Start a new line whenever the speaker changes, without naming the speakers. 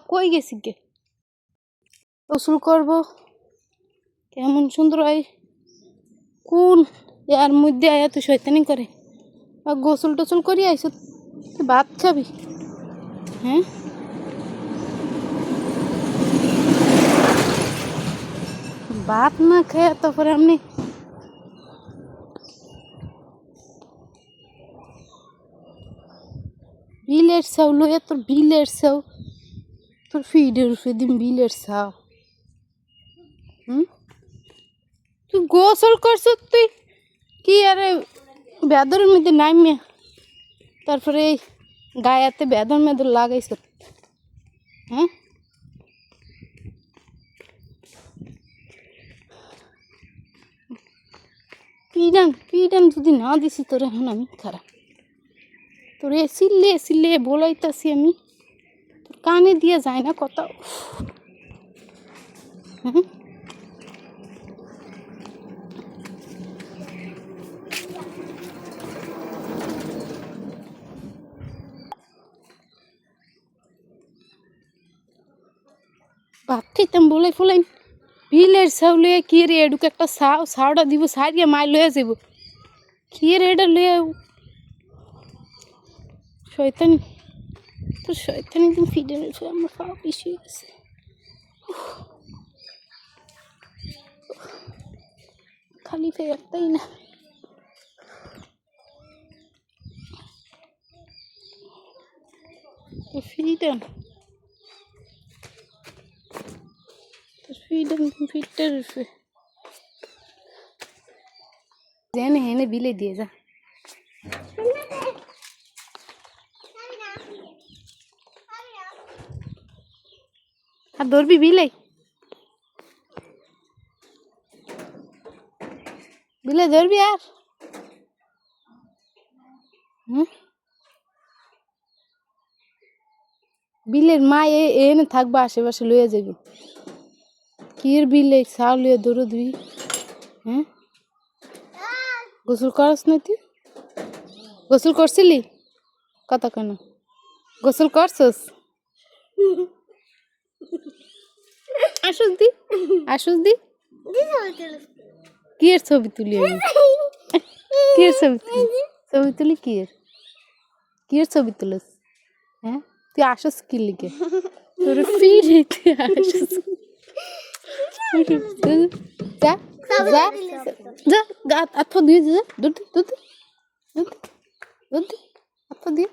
কই গেছি গে গোসল করবো কেমন সুন্দর হয় কোন এর মধ্যে আয়া তুই শয়তানি করে আর গোসল টোসল করি আইস তুই ভাত খাবি হ্যাঁ ভাত না খেয়ে তারপরে আপনি বিলের চাউ লইয়া তোর বিলের চাউ তোর ফিডের উপরে দিন বিলের চাও তুই গোসল করছ তুই কি আরে বেদরের মধ্যে নামিয়া তারপরে এই গায়াতে বেদর মেদর লাগাইছ হ্যাঁ পিডান যদি না দিছি তোর এখন আমি খারাপ তোর এসিলে বলাইতাছি আমি তোর কানে দিয়ে যায় না কথা হ্যাঁ ভাত খাইতাম বলে ফলাইন বিলের চাউ লইয়া কি রে এডুকে একটা চাউটা দিব সারিয়া মাই লইয়া যাব কি রে এটা লইয়া শয়তানি তোর শয়তানি একদম ফিডে রয়েছে আমার পা পিছিয়ে গেছে খালি ফেরতাই না ফ্রিডম ফিটটার রয়েছে জেনে হেনে বিলে দিয়ে যা আর ধরবি বিলে ধরবি আর বিলের মা এনে থাকবা আশেপাশে লইয়া যাবি কির বিলে চাও লইয়া দৌড় দিবি হ্যাঁ গোসল করস না তুই গোসল করছিলি কত কেন গোসল করছস আসুস দি কি এর ছবি তুলি আমি কি এর ছবি তুলি কি এর ছবি তুলিস হ্যাঁ তুই আসস কি লিখে তোর ফিরে তুই আসস যা যা যা আত্মা দিয়ে যা দুধ আত্মা দিয়ে